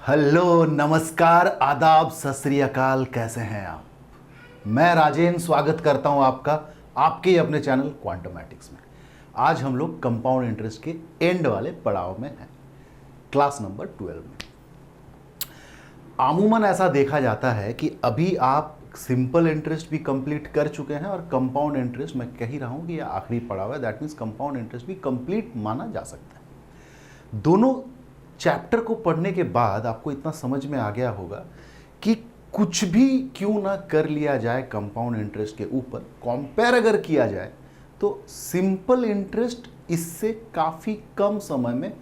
Hello, नमस्कार, आदाब, सत श्री अकाल। कैसे हैं आप? मैं राजेन स्वागत करता हूं आपका आपके ही अपने चैनल क्वांटमैटिक्स में। आज हम लोग कंपाउंड इंटरेस्ट के एंड वाले पड़ाव में हैं, क्लास नंबर 12 में। आमूमन ऐसा देखा जाता है कि अभी आप सिंपल इंटरेस्ट भी कंप्लीट कर चुके हैं और कंपाउंड इंटरेस्ट, मैं कह ही रहा हूं कि यह आखिरी पड़ाव है। दैट मीन्स कंपाउंड इंटरेस्ट भी कंप्लीट माना जा सकता है। दोनों चैप्टर को पढ़ने के बाद आपको इतना समझ में आ गया होगा कि कुछ भी क्यों ना कर लिया जाए कंपाउंड इंटरेस्ट के ऊपर, कंपेयर अगर किया जाए तो सिंपल इंटरेस्ट इससे काफ़ी कम समय में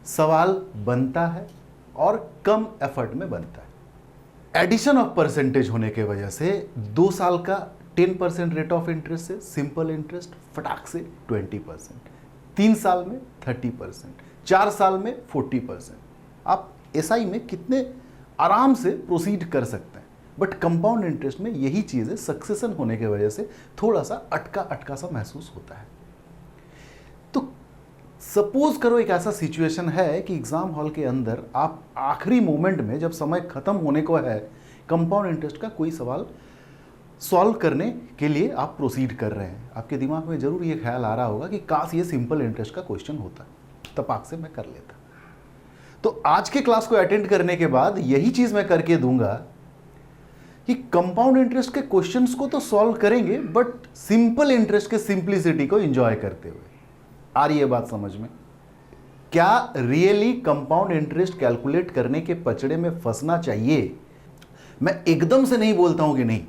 सवाल बनता है और कम एफर्ट में बनता है। एडिशन ऑफ परसेंटेज होने के वजह से 2 साल का 10% रेट ऑफ इंटरेस्ट से सिंपल इंटरेस्ट फटाक से 20%, 3 साल में 30%, 4 साल में 40%। आप एसआई में कितने आराम से प्रोसीड कर सकते हैं, बट कंपाउंड इंटरेस्ट में यही चीज़ें सक्सेशन होने की वजह से थोड़ा सा अटका अटका सा महसूस होता है। तो सपोज करो एक ऐसा सिचुएशन है कि एग्जाम हॉल के अंदर आप आखिरी मोमेंट में, जब समय खत्म होने को है, कंपाउंड इंटरेस्ट का कोई सवाल सॉल्व करने के लिए आप प्रोसीड कर रहे हैं। आपके दिमाग में जरूर ये ख्याल आ रहा होगा कि काश ये सिंपल इंटरेस्ट का क्वेश्चन होता, तपाक से मैं कर लेता। तो आज के क्लास को अटेंड करने के बाद यही चीज मैं करके दूंगा कि कंपाउंड इंटरेस्ट के क्वेश्चंस को तो सॉल्व करेंगे, बट सिंपल इंटरेस्ट के सिंप्लिसिटी को एंजॉय करते हुए। आ रही है बात समझ में? क्या रियली कंपाउंड इंटरेस्ट कैलकुलेट करने के पचड़े में फंसना चाहिए? मैं एकदम से नहीं बोलता हूं कि नहीं,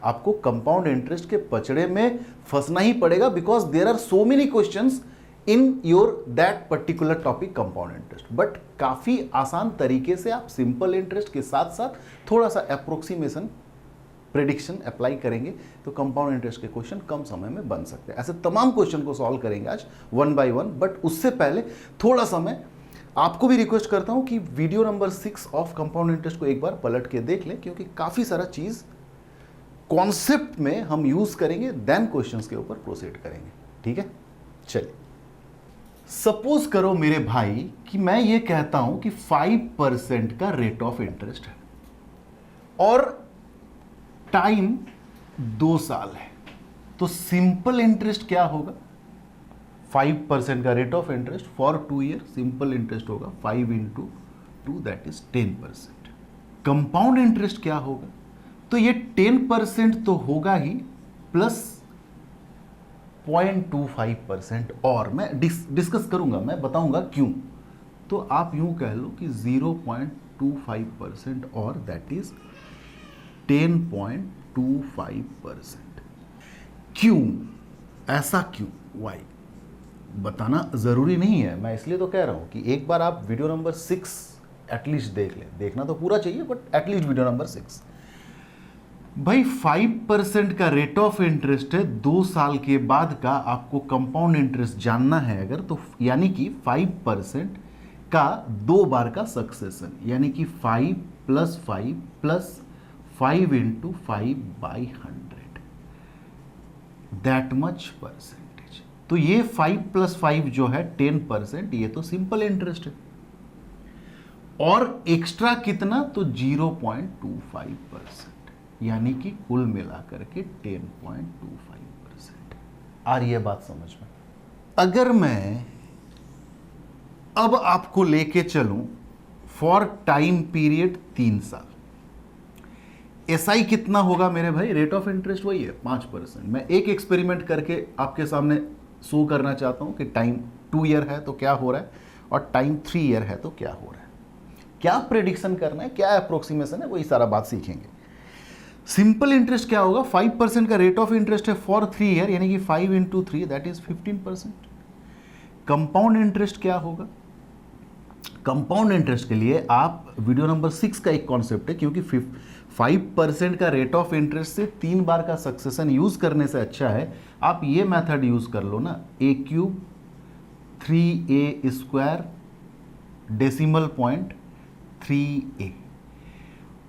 आपको कंपाउंड इंटरेस्ट के पचड़े में फंसना ही पड़ेगा, because there are so many questions in your that particular topic compound interest. But काफी आसान तरीके से आप सिंपल इंटरेस्ट के साथ साथ थोड़ा सा अप्रोक्सीमेशन प्रेडिक्शन अप्लाई करेंगे तो कंपाउंड इंटरेस्ट के क्वेश्चन कम समय में बन सकते हैं। ऐसे तमाम क्वेश्चन को सॉल्व करेंगे आज 1 by 1। बट उससे पहले थोड़ा सा मैं आपको भी रिक्वेस्ट करता हूं कि video number 6 of compound interest को एक बार पलट के देख लें, क्योंकि काफी सारा चीज कॉन्सेप्ट में हम यूज करेंगे, देन क्वेश्चंस के ऊपर प्रोसीड करेंगे। ठीक है, चलिए। सपोज करो मेरे भाई कि मैं ये कहता हूं कि 5% का रेट ऑफ इंटरेस्ट है और टाइम 2 साल है, तो सिंपल इंटरेस्ट क्या होगा? 5% का rate of interest for 2 year, simple interest होगा 5 into 2, that is 10%। Compound interest क्या होगा? तो ये 10% तो होगा ही, प्लस 0.25%। और मैं डिस्कस करूंगा, मैं बताऊंगा क्यों। तो आप यूं कह लो कि 0.25% और दैट इज 10.25%। क्यों? ऐसा क्यों? वाई? बताना जरूरी नहीं है, मैं इसलिए तो कह रहा हूं कि एक बार आप वीडियो नंबर 6 एटलीस्ट देख लें। देखना तो पूरा चाहिए, बट एटलीस्ट वीडियो नंबर 6। भाई 5% का रेट ऑफ इंटरेस्ट है, 2 साल के बाद का आपको कंपाउंड इंटरेस्ट जानना है अगर, तो यानी कि 5% का 2 बार का सक्सेशन, यानी कि 5 + 5 + 5 into 5/100, दैट मच परसेंटेज। तो ये 5 + 5 जो है 10%, ये तो सिंपल इंटरेस्ट है। और एक्स्ट्रा कितना? तो 0.25%, यानी कि कुल मिलाकर के 10.25%। आ रही है बात समझ में? अगर मैं अब आपको लेके चलूं फॉर टाइम पीरियड 3 साल, एसआई कितना होगा मेरे भाई? रेट ऑफ इंटरेस्ट वही है 5%। मैं एक एक्सपेरिमेंट करके आपके सामने शो करना चाहता हूं कि टाइम 2 ईयर है तो क्या हो रहा है और टाइम 3 ईयर है तो क्या हो रहा है। क्या प्रेडिक्शन करना है, क्या अप्रोक्सीमेशन है, वही सारा बात सीखेंगे। सिंपल इंटरेस्ट क्या होगा? 5% का रेट ऑफ इंटरेस्ट है फॉर 3 ईयर, यानी कि 5 into 3 that is 15%। Compound interest क्या होगा? कंपाउंड इंटरेस्ट के लिए आप वीडियो नंबर 6 का एक कॉन्सेप्ट है, क्योंकि 5% का रेट ऑफ इंटरेस्ट से 3 बार का सक्सेशन यूज करने से अच्छा है आप ये मेथड यूज कर लो ना, a³ 3a² decimal point 3a,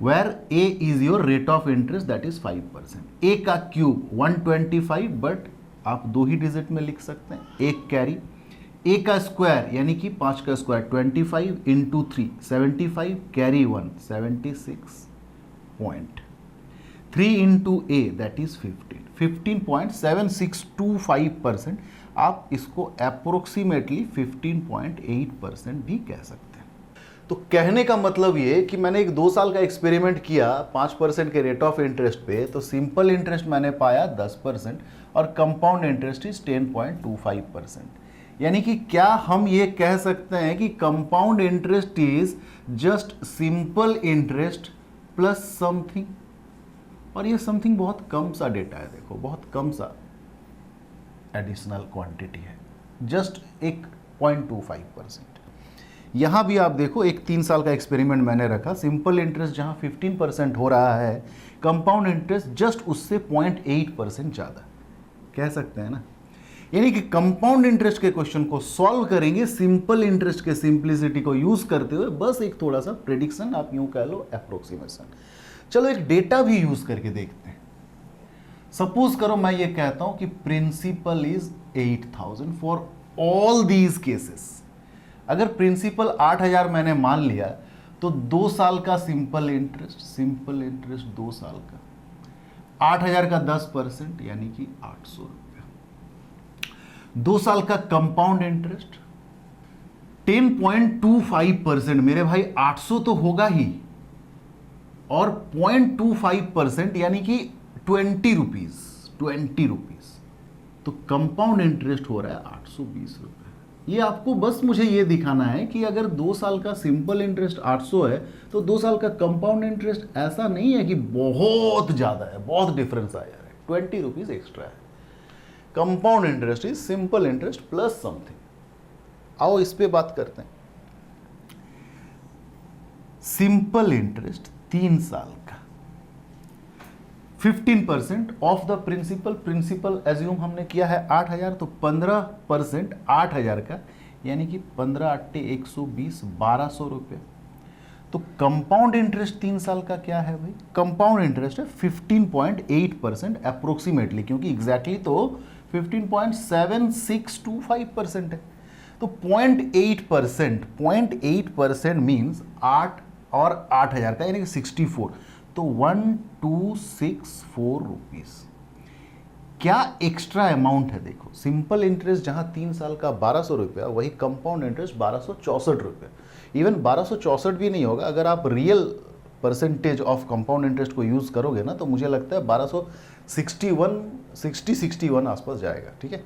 where a is your rate of interest, that is 5%। a का क्यूब 125, बट आप 2 ही डिजिट में लिख सकते हैं, एक कैरी ए का स्क्वायर यानी कि 5 का square 25 into 3 75 carry 1 76 point 3 into A that is 15.7625%। आप इसको अप्रोक्सीमेटली 15.8% भी कह सकते हैं। तो कहने का मतलब ये कि मैंने एक 2 साल का एक्सपेरिमेंट किया 5% के रेट ऑफ इंटरेस्ट पे, तो सिंपल इंटरेस्ट मैंने पाया 10% और कंपाउंड इंटरेस्ट इज 10.25%। यानी कि क्या हम ये कह सकते हैं कि compound interest is just simple interest plus something? और ये समथिंग बहुत कम सा डेटा है, देखो बहुत कम सा एडिशनल क्वांटिटी है, जस्ट एक 0.25%। यहां भी आप देखो एक 3 साल का एक्सपेरिमेंट मैंने रखा, सिंपल इंटरेस्ट जहां 15% हो रहा है, कंपाउंड इंटरेस्ट जस्ट उससे 0.8% ज़्यादा, कह सकते हैं ना। यानी कि कंपाउंड इंटरेस्ट के क्वेश्चन को सॉल्व करेंगे सिंपल इंटरेस्ट के सिंप्लिसिटी को यूज करते हुए, बस एक थोड़ा सा प्रेडिक्शन, आप यूं कह लो अप्रोक्सीमेशन। चलो एक डेटा भी यूज करके देखते हैं। सपोज करो मैं ये कहता हूं कि principal is 8000 for all these cases. अगर प्रिंसिपल 8000 मैंने मान लिया तो 2 साल का सिंपल इंटरेस्ट 2 साल का 8000 का 10% यानी कि 800 रुपया। 2 साल का कंपाउंड इंटरेस्ट 10.25%, मेरे भाई 800 तो होगा ही, और 0.25% यानी कि 20 रुपीज। तो कंपाउंड इंटरेस्ट हो रहा है 820 रुपए। ये आपको बस मुझे ये दिखाना है कि अगर 2 साल का सिंपल इंटरेस्ट 800 है तो 2 साल का कंपाउंड इंटरेस्ट ऐसा नहीं है कि बहुत ज्यादा है, बहुत डिफरेंस आया है, 20 रुपीज एक्स्ट्रा है। Compound interest is simple interest plus something. आओ इस पे बात करते हैं। सिंपल इंटरेस्ट 3 साल का 15% ऑफ द प्रिंसिपल एज्यूम हमने किया है 8000, तो 15% 8000 का यानी कि 15 8 120 1200 रुपये। तो कंपाउंड इंटरेस्ट 3 साल का क्या है भाई? कंपाउंड इंटरेस्ट है 15.8% अप्रोक्सीमेटली, क्योंकि एग्जैक्टली तो 15.7625% है। तो 0.8% मीन्स 8 और 8000 का यानी कि 64, तो 1264 रुपीज। क्या एक्स्ट्रा अमाउंट है? देखो सिंपल इंटरेस्ट जहां 3 साल का 1200 रुपया, वही कंपाउंड इंटरेस्ट 1264 रुपये। इवन 1264 भी नहीं होगा, अगर आप real percentage of compound interest को यूज करोगे ना, तो मुझे लगता है 1261 आसपास जाएगा। ठीक है,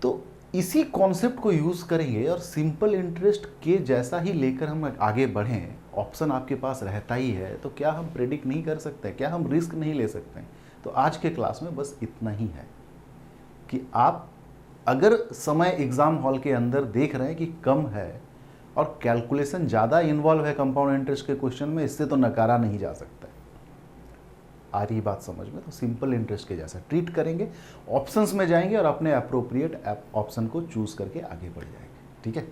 तो इसी कॉन्सेप्ट को यूज करेंगे और सिंपल इंटरेस्ट के जैसा ही लेकर हम आगे बढ़ें। ऑप्शन आपके पास रहता ही है, तो क्या हम प्रेडिक्ट नहीं कर सकते? क्या हम रिस्क नहीं ले सकते? तो आज के क्लास में बस इतना ही है कि आप अगर समय एग्जाम हॉल के अंदर देख रहे हैं कि कम है और कैलकुलेशन ज़्यादा इन्वॉल्व है कंपाउंड इंटरेस्ट के क्वेश्चन में, इससे तो नकारा नहीं जा सकता। आ रही बात समझ में? तो सिंपल इंटरेस्ट के जैसा ट्रीट करेंगे, ऑप्शंस में जाएंगे और अपने अप्रोप्रिएट ऑप्शन को चूज करके आगे बढ़ जाएंगे। ठीक है,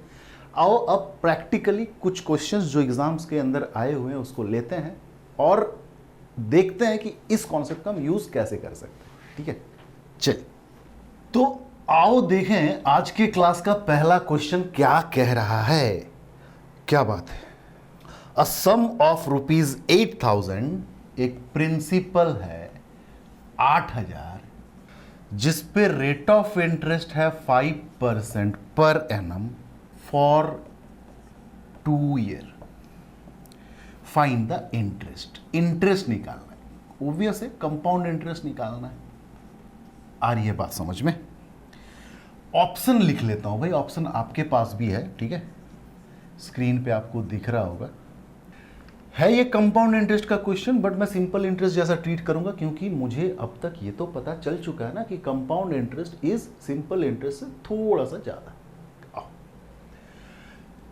आओ अब प्रैक्टिकली कुछ क्वेश्चंस जो एग्जाम्स के अंदर आए हुए हैं उसको लेते हैं और देखते हैं कि इस कॉन्सेप्ट का हम यूज कैसे कर सकते हैं। ठीक है, चलिए तो आओ देखें आज के क्लास का पहला क्वेश्चन क्या कह रहा है। क्या बात है, अ सम ऑफ ₹8000, एक प्रिंसिपल है 8000 जिस पे रेट ऑफ इंटरेस्ट है 5% per annum for 2 year. Find the interest निकालना है, ओब्वियस है कंपाउंड इंटरेस्ट निकालना है। आ रही है बात समझ में? ऑप्शन लिख लेता हूं भाई, ऑप्शन आपके पास भी है। ठीक है, स्क्रीन पे आपको दिख रहा होगा, है ये कंपाउंड इंटरेस्ट का क्वेश्चन, बट मैं सिंपल इंटरेस्ट जैसा ट्रीट करूंगा क्योंकि मुझे अब तक ये तो पता चल चुका है ना कि compound interest is simple interest से थोड़ा सा ज्यादा।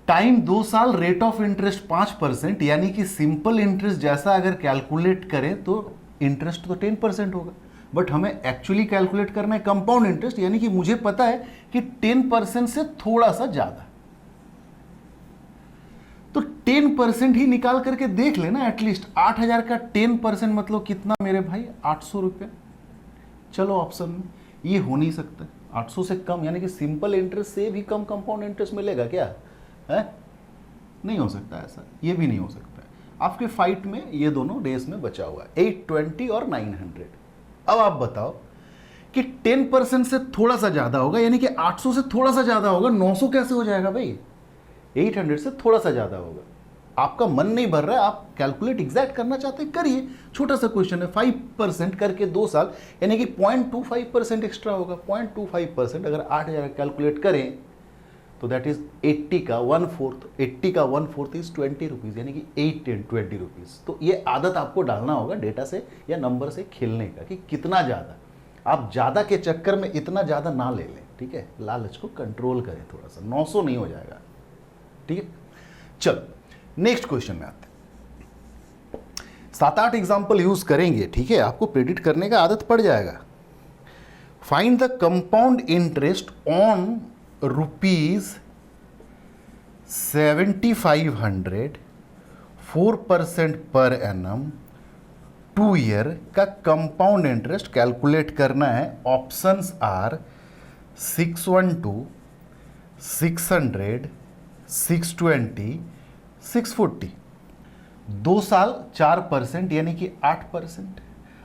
टाइम 2 साल, रेट ऑफ इंटरेस्ट 5%, यानी कि सिंपल इंटरेस्ट जैसा अगर कैलकुलेट करें तो इंटरेस्ट तो 10% होगा, बट हमें एक्चुअली कैलकुलेट करना है कंपाउंड इंटरेस्ट, यानी कि मुझे पता है कि 10% से थोड़ा सा ज्यादा। तो 10% ही निकाल करके देख लेना एटलीस्ट। 8000 का 10% मतलब कितना मेरे भाई? 800 रुपये। चलो ऑप्शन में ये हो नहीं सकता, 800 से कम, यानी कि सिंपल इंटरेस्ट से भी कम कंपाउंड इंटरेस्ट मिलेगा क्या? है नहीं हो सकता ऐसा, ये भी नहीं हो सकता है। आपके फाइट में ये दोनों रेस में बचा हुआ है 820 और 900। अब आप बताओ कि 10% से थोड़ा सा ज्यादा होगा, यानी कि 800 से थोड़ा सा ज्यादा होगा, 900 कैसे हो जाएगा भाई? 800 से थोड़ा सा ज्यादा होगा। आपका मन नहीं भर रहा है, आप कैलकुलेट एग्जैक्ट करना चाहते हैं, करिए, छोटा सा क्वेश्चन है। 5% करके 2 साल, यानी कि 0.25% एक्स्ट्रा होगा। 0.25% अगर 8,000 कैलकुलेट करें तो दैट इज 80 का 1/4। 80 का 1/4 इज 20 रुपीज़, यानी कि 820 रुपीज़। तो ये आदत आपको डालना होगा डेटा से या नंबर से खेलने का, कि कितना ज़्यादा। आप ज़्यादा के चक्कर में इतना ज़्यादा ना ले लें, ठीक है? लालच को कंट्रोल करें थोड़ा सा। 900 नहीं हो जाएगा, ठीक है? चलो नेक्स्ट क्वेश्चन में आते हैं। 7-8 एग्जाम्पल यूज करेंगे, ठीक है? आपको प्रेडिक्ट करने का आदत पड़ जाएगा। Find the compound interest on ₹7,500 4% per annum 2 year का कंपाउंड इंटरेस्ट कैलकुलेट करना है। Options are 612, 600, 620, 640। 2 साल 4%, यानी कि 8%।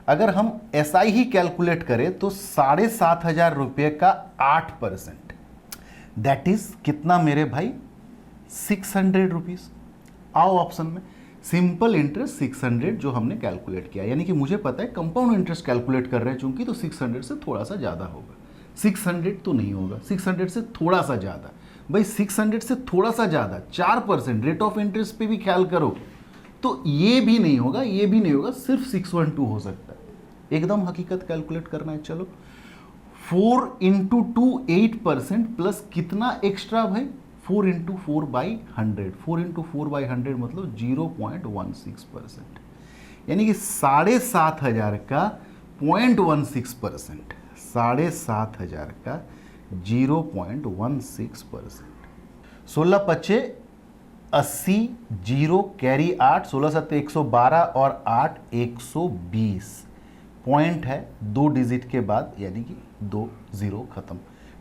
अगर हम SI ही कैलकुलेट करें तो 7,500 रुपये का 8%, दैट इज कितना मेरे भाई? 600 रुपीज़। आओ ऑप्शन में, सिंपल इंटरेस्ट 600 जो हमने कैलकुलेट किया, यानी कि मुझे पता है कंपाउंड इंटरेस्ट कैलकुलेट कर रहे हैं चूंकि, तो 600 से थोड़ा सा ज़्यादा होगा। 600 तो नहीं होगा, 600 से थोड़ा सा ज़्यादा। भाई 600 से थोड़ा सा ज़्यादा 4% रेट ऑफ इंटरेस्ट पे भी ख्याल करो, तो ये भी नहीं होगा, ये भी नहीं होगा, सिर्फ 612 हो सकता है। एकदम हकीकत कैलकुलेट करना है। चलो 4 इंटू 2 8% प्लस कितना एक्स्ट्रा भाई? 4 इंटू 4/100। 4 इंटू 4/100 मतलब 0.16%, यानी कि 7,500 का 0.16%, 7,500 का 0.16%। 16×5 80, 0 कैरी 8, 16×7 112 और 8 120। पॉइंट है 2 डिजिट के बाद, यानी कि 2 0 खत्म।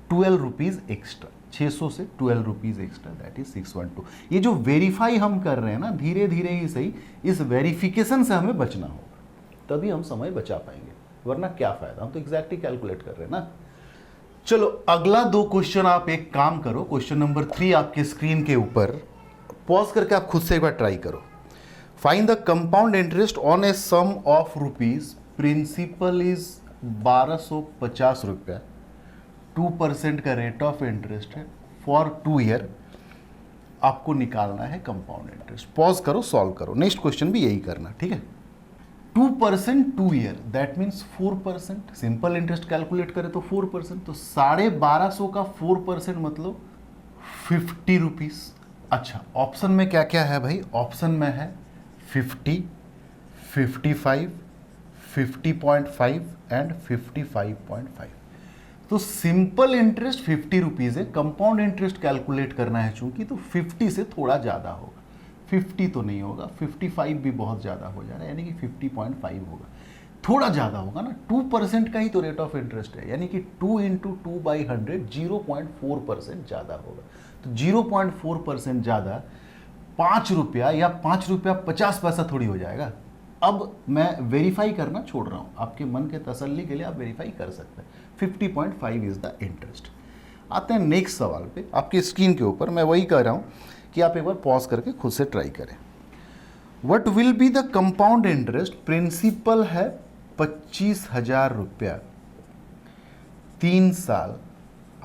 12 रुपीज़ एक्स्ट्रा, 600 से 12 रुपीज़ एक्स्ट्रा, दैट इज 612। ये जो वेरीफाई हम कर रहे हैं ना, धीरे धीरे ही सही, इस वेरिफिकेशन से हमें बचना होगा, तभी हम समय बचा पाएंगे, वरना क्या फायदा? हम तो एग्जैक्टली कैलकुलेट कर रहे हैं ना। चलो अगला 2 क्वेश्चन आप एक काम करो, क्वेश्चन नंबर 3 आपके स्क्रीन के ऊपर, पॉज करके आप खुद से एक बार ट्राई करो। Find the compound interest on a sum of rupees, principal is 1250 रुपया, 2% का रेट ऑफ इंटरेस्ट है फॉर 2 ईयर। आपको निकालना है कंपाउंड इंटरेस्ट। पॉज करो, सॉल्व करो। नेक्स्ट क्वेश्चन भी यही करना, ठीक है? 2% 2 year, that means 4%। Simple interest calculate करें तो 4%, तो 1250 का 4% मतलब 50 रुपीज़। अच्छा, ऑप्शन में क्या क्या है भाई? ऑप्शन में है 50, 55, 50.5 एंड 55.5। तो सिंपल इंटरेस्ट 50 रुपीज़ है, कंपाउंड इंटरेस्ट कैलकुलेट करना है चूंकि, तो 50 से थोड़ा ज़्यादा होगा। 50 तो नहीं होगा, 55 भी बहुत ज़्यादा हो जा रहा है, यानी कि 50.5 होगा। थोड़ा ज़्यादा होगा ना, 2% का ही तो रेट ऑफ इंटरेस्ट है, यानी कि 2 इंटू 2/100 0.4% ज़्यादा होगा। तो 0.4% ज़्यादा 5 रुपया या 5 रुपया 50 पैसा थोड़ी हो जाएगा। अब मैं वेरीफाई करना छोड़ रहा हूँ, आपके मन के तसल्ली के लिए आप वेरीफाई कर सकते हैं। 50.5 इज द इंटरेस्ट। आते हैं नेक्स्ट सवाल पे, आपकी स्क्रीन के ऊपर मैं वही कह रहा हूँ कि आप एक बार पॉज करके खुद से ट्राई करें। What will be the compound interest? Principal है 25,000 रुपया, 3 साल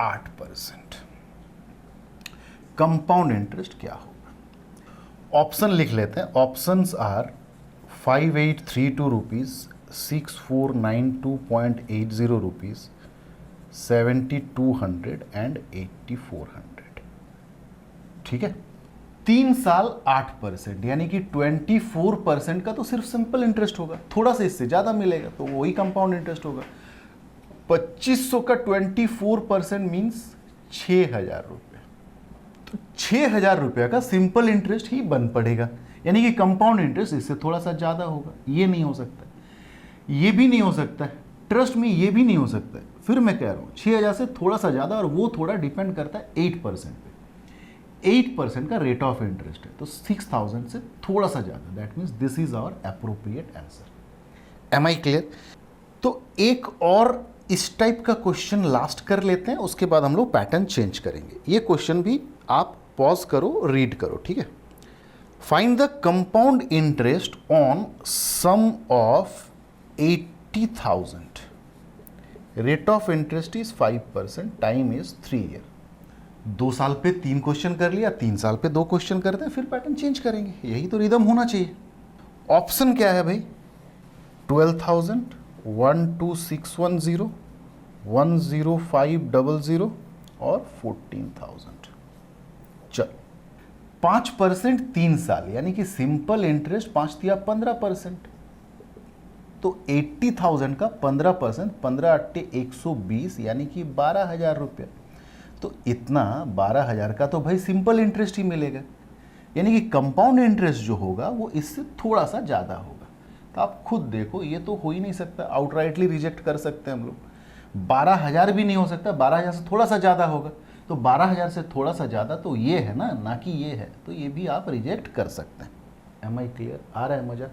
8%। कंपाउंड इंटरेस्ट क्या होगा? ऑप्शन लिख लेते हैं। Options are 5832 rupees, 6492.80 rupees, 7200 and 8400। ठीक है, 3 साल 8%, यानी कि 24% का तो सिर्फ सिंपल इंटरेस्ट होगा, थोड़ा सा इससे ज़्यादा मिलेगा तो वही कंपाउंड इंटरेस्ट होगा। 2500 का 24% मीन्स 6,000 रुपये, तो 6,000 रुपये का सिंपल इंटरेस्ट ही बन पड़ेगा, यानी कि कंपाउंड इंटरेस्ट इससे थोड़ा सा ज़्यादा होगा। ये नहीं हो सकता, ये भी नहीं हो सकता, ट्रस्ट में ये भी नहीं हो सकता। फिर मैं कह रहा हूँ 6,000 से थोड़ा सा ज़्यादा, और वो थोड़ा डिपेंड करता है 8% पे। 8% का रेट ऑफ इंटरेस्ट है, तो 6,000 से थोड़ा सा ज़्यादा, that means this is our appropriate answer. Am I clear? तो एक और इस टाइप का क्वेश्चन लास्ट कर लेते हैं, उसके बाद हम लोग पैटर्न चेंज करेंगे। ये क्वेश्चन भी आप पॉज करो, रीड करो, ठीक है। Find the compound interest on sum of 80,000, rate of interest is 5%, time is 3 year. 2 साल पे 3 क्वेश्चन कर लिया, 3 साल पे 2 क्वेश्चन करते हैं, फिर पैटर्न चेंज करेंगे। यही तो रिदम होना चाहिए। ऑप्शन क्या है भाई? 12,000, 12,610, 10500 और 14,000। चल 5% 3 साल, यानी कि सिंपल इंटरेस्ट 5 दिया 15%, तो 80,000 का 15%, 15 अट्टे 120, यानी कि 12,000 रुपये। तो इतना 12,000 का तो भाई सिंपल इंटरेस्ट ही मिलेगा, यानी कि कंपाउंड इंटरेस्ट जो होगा वो इससे थोड़ा सा ज़्यादा होगा। तो आप खुद देखो, ये तो हो ही नहीं सकता, आउटराइटली रिजेक्ट कर सकते हैं हम लोग। 12,000 भी नहीं हो सकता, 12,000 से थोड़ा सा ज़्यादा होगा, तो 12,000 से थोड़ा सा ज़्यादा तो ये है ना कि ये है, तो ये भी आप रिजेक्ट कर सकते हैं। Am I clear? आ रहा है मज़ा?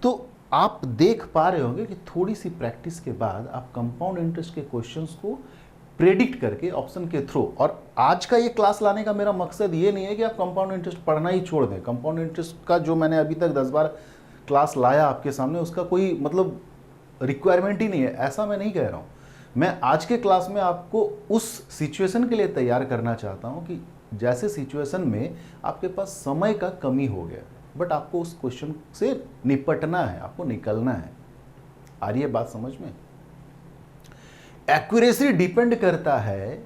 तो आप देख पा रहे होंगे कि थोड़ी सी प्रैक्टिस के बाद आप कंपाउंड इंटरेस्ट के क्वेश्चंस को प्रेडिक्ट करके ऑप्शन के थ्रू, और आज का ये क्लास लाने का मेरा मकसद ये नहीं है कि आप कंपाउंड इंटरेस्ट पढ़ना ही छोड़ दें। कंपाउंड इंटरेस्ट का जो मैंने अभी तक 10 बार क्लास लाया आपके सामने, उसका कोई मतलब रिक्वायरमेंट ही नहीं है, ऐसा मैं नहीं कह रहा हूँ। मैं आज के क्लास में आपको उस सिचुएशन के लिए तैयार करना चाहता हूँ कि जैसे सिचुएशन में आपके पास समय का कमी हो गया, बट आपको उस क्वेश्चन से निपटना है, आपको निकलना है। आ रही है बात समझ में? एक्यूरेसी डिपेंड करता है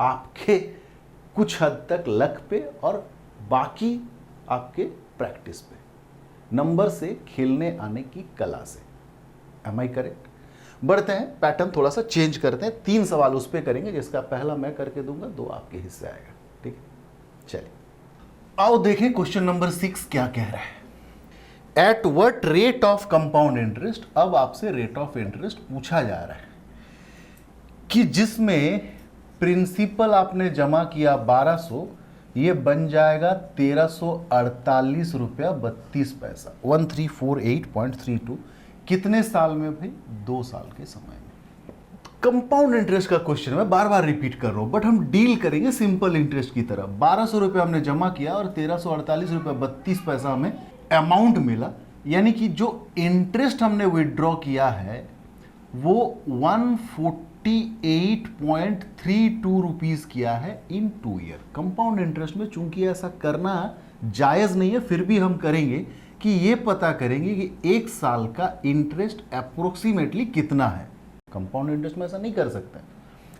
आपके कुछ हद तक लक पे और बाकी आपके प्रैक्टिस पे, नंबर से खेलने आने की कला से। Am I correct? बढ़ते हैं, पैटर्न थोड़ा सा चेंज करते हैं। 3 सवाल उस पर करेंगे, जिसका पहला मैं करके दूंगा, 2 आपके हिस्से आएगा, ठीक है? चलिए आओ देखें क्वेश्चन नंबर 6 क्या कह रहा है। Eight what rate of compound interest, अब आपसे रेट ऑफ इंटरेस्ट पूछा जा रहा है कि जिसमें प्रिंसिपल आपने जमा किया 1200, ये बन जाएगा 1348 रुपया 32 पैसा, 1348.32। कितने साल में भाई? 2 साल के समय में। कंपाउंड इंटरेस्ट का क्वेश्चन मैं बार बार रिपीट कर रहा हूं, बट हम डील करेंगे सिंपल इंटरेस्ट की तरह। 1200 रुपये हमने जमा किया और 1348 रुपये 32 पैसा हमें अमाउंट मिला, यानी कि जो इंटरेस्ट हमने विड्रॉ किया है वो 148.32 रुपीज किया है इन 2 ईयर। कंपाउंड इंटरेस्ट में चूंकि ऐसा करना जायज नहीं है, फिर भी हम करेंगे कि ये पता करेंगे कि 1 साल का इंटरेस्ट अप्रोक्सीमेटली कितना है। कंपाउंड इंटरेस्ट में ऐसा नहीं कर सकते,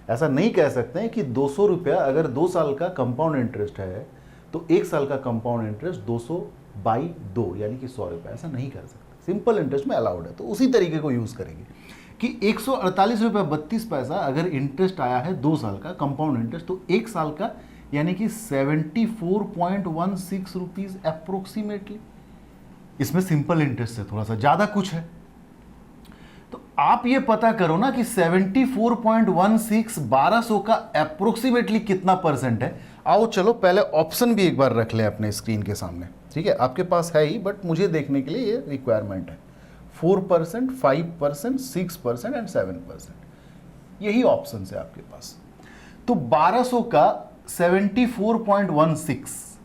ऐसा नहीं कह सकते हैं कि 200 रुपया अगर 2 साल का कंपाउंड इंटरेस्ट है तो 1 साल का कंपाउंड इंटरेस्ट 200/2 यानी कि 100 रुपया, ऐसा नहीं कर सकते। सिंपल इंटरेस्ट में अलाउड है, तो उसी तरीके को यूज करेंगे कि 148 रुपया 32 पैसा अगर इंटरेस्ट आया है 2 साल का कंपाउंड इंटरेस्ट, तो 1 साल का यानी कि 74.16 रुपीज अप्रोक्सीमेटली। इसमें सिंपल इंटरेस्ट है, थोड़ा सा ज्यादा कुछ है, तो आप ये पता करो ना कि 74.16 1200 का अप्रोक्सीमेटली कितना परसेंट है। आओ चलो पहले ऑप्शन भी एक बार रख लें अपने स्क्रीन के सामने, ठीक है? आपके पास है ही, बट मुझे देखने के लिए ये रिक्वायरमेंट है। 4%, 5%, 6% एंड 7%, यही ऑप्शन है आपके पास। तो 1200 का 74.16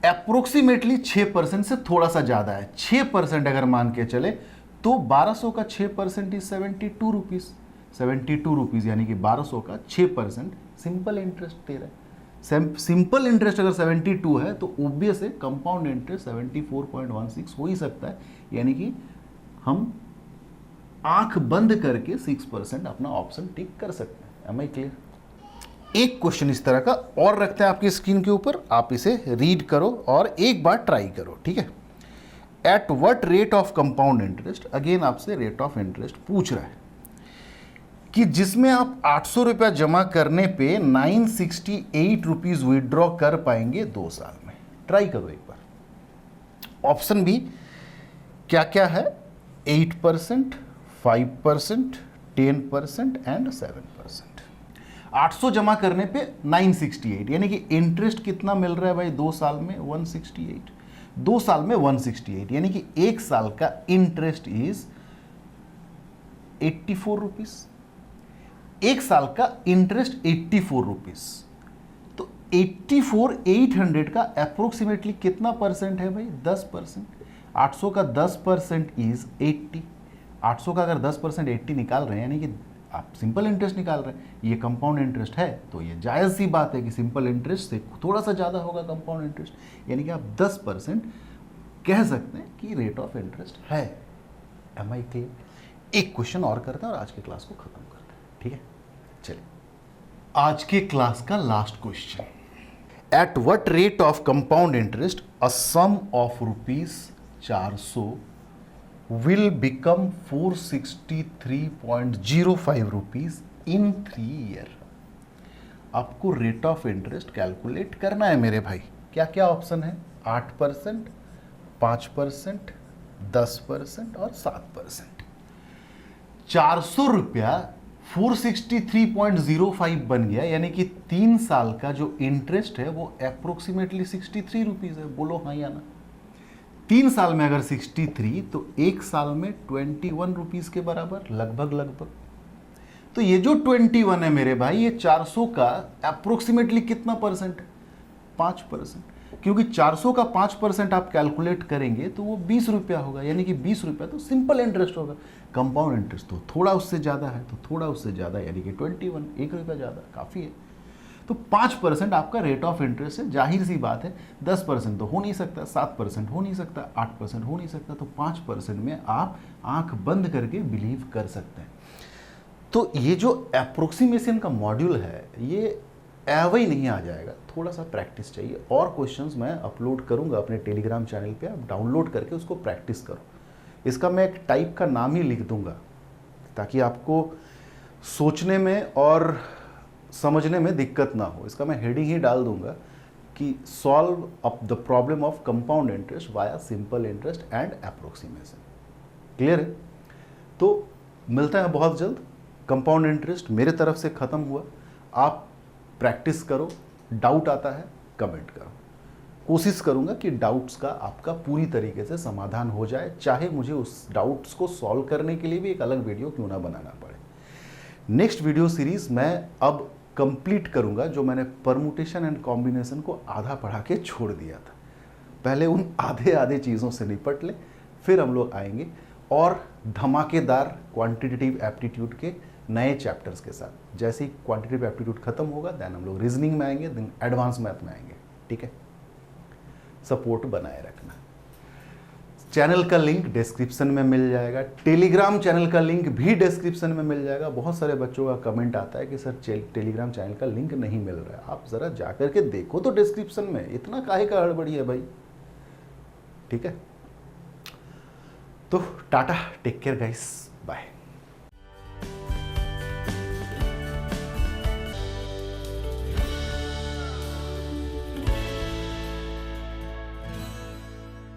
अप्रोक्सीमेटली 6% से थोड़ा सा ज्यादा है। 6% अगर मान के चले तो 1200 का 6% इज 72 रुपीज। 72 रुपीज यानी कि 1200 का 6% सिंपल इंटरेस्ट दे रहा है। सिंपल इंटरेस्ट अगर 72 है तो ऑब्वियस है कंपाउंड इंटरेस्ट 74.16 हो ही सकता है, यानी कि हम आंख बंद करके 6% अपना ऑप्शन टिक कर सकते हैं। Am I clear? एक क्वेश्चन इस तरह का और रखते हैं आपकी स्क्रीन के ऊपर, आप इसे रीड करो और एक बार ट्राई करो, ठीक है? Eight what rate of compound interest, again आपसे रेट ऑफ इंटरेस्ट पूछ रहा है कि जिसमें आप 800 रुपया जमा करने पे 968 रुपीज विड्रॉ कर पाएंगे 2 साल में। ट्राई करो एक बार। ऑप्शन भी क्या क्या है? 8%, 5%, 10% एंड 7%। 800 जमा करने पे 968, यानी कि इंटरेस्ट कितना मिल रहा है भाई 2 साल में? 168। 2 साल में 168, यानी कि 1 साल का इंटरेस्ट इज 84 रुपीज। 1 साल का इंटरेस्ट 84 रुपीज। तो 84,800 का अप्रोक्सीमेटली कितना परसेंट है भाई? 10%। 800 का 10% इज 80। 800 का अगर 10% 80 निकाल रहे हैं, यानी कि आप सिंपल इंटरेस्ट निकाल रहे हैं, ये कंपाउंड इंटरेस्ट है, तो ये जायज़ सी बात है कि सिंपल इंटरेस्ट से थोड़ा सा ज़्यादा होगा कंपाउंड इंटरेस्ट, यानी कि आप 10% कह सकते हैं कि रेट ऑफ इंटरेस्ट है। Am I clear? एक क्वेश्चन और करते हैं और आज की क्लास को खत्म करते हैं, ठीक है? चलिए, आज के क्लास का last question. At what rate of compound interest a sum of ₹400 will become 463.05 rupees in 3 year. आपको रेट ऑफ इंटरेस्ट कैलकुलेट करना है मेरे भाई। क्या क्या ऑप्शन है? 8%, 5%, 10% और 7%। 400 रुपया 463.05 बन गया, यानी कि 3 साल का जो इंटरेस्ट है वो अप्रोक्सीमेटली 63 रुपीज है। बोलो हाँ या ना? 3 साल में अगर 63, तो 1 साल में 21 रुपीज के बराबर, लगभग। तो ये जो 21 है मेरे भाई, ये 400 का अप्रोक्सीमेटली कितना परसेंट है? 5%। क्योंकि 400 का 5% आप कैलकुलेट करेंगे तो वो 20 रुपया होगा, यानी कि 20 रुपया तो सिंपल इंटरेस्ट होगा। कंपाउंड इंटरेस्ट तो थोड़ा उससे ज़्यादा है, तो थोड़ा उससे ज़्यादा, यानी कि 21, 1 रुपया ज़्यादा काफ़ी है। तो 5% आपका रेट ऑफ इंटरेस्ट है। जाहिर सी बात है 10% तो हो नहीं सकता, 7% हो नहीं सकता, 8% हो नहीं सकता, तो 5% में आप आंख बंद करके बिलीव कर सकते हैं। तो ये जो अप्रोक्सीमेशन का मॉड्यूल है, ये एवं ही नहीं आ जाएगा, थोड़ा सा प्रैक्टिस चाहिए। और क्वेश्चंस मैं अपलोड करूंगा अपने टेलीग्राम चैनल पे, आप डाउनलोड करके उसको प्रैक्टिस करो। इसका मैं एक टाइप का नाम ही लिख दूंगा ताकि आपको सोचने में और समझने में दिक्कत ना हो। इसका मैं हेडिंग ही डाल दूंगा कि solve up the problem of compound interest via simple interest and approximation. Clear है? तो मिलता है बहुत जल्द। कंपाउंड इंटरेस्ट मेरे तरफ से ख़त्म हुआ। आप प्रैक्टिस करो, डाउट आता है कमेंट करो। कोशिश करूंगा कि डाउट्स का आपका पूरी तरीके से समाधान हो जाए, चाहे मुझे उस डाउट्स को सॉल्व करने के लिए भी एक अलग वीडियो क्यों ना बनाना पड़े। नेक्स्ट वीडियो सीरीज मैं अब कंप्लीट करूंगा जो मैंने परमुटेशन एंड कॉम्बिनेशन को आधा पढ़ा के छोड़ दिया था। पहले उन आधे चीज़ों से निपट ले, फिर हम लोग आएंगे और धमाकेदार क्वांटिटेटिव एप्टीट्यूड के नए चैप्टर्स के साथ। जैसे ही क्वांटिटेटिव एप्टीट्यूड खत्म होगा देन हम लोग रीजनिंग में आएंगे, देन एडवांस मैथ में आएंगे, ठीक है? सपोर्ट बनाए रखना। चैनल का लिंक डिस्क्रिप्शन में मिल जाएगा, टेलीग्राम चैनल का लिंक भी डिस्क्रिप्शन में मिल जाएगा। बहुत सारे बच्चों का कमेंट आता है कि सर टेलीग्राम चैनल का लिंक नहीं मिल रहा है। आप ज़रा जा करके देखो तो डिस्क्रिप्शन में, इतना काहे का हड़बड़ी है भाई, ठीक है? तो tata, take care guys, bye.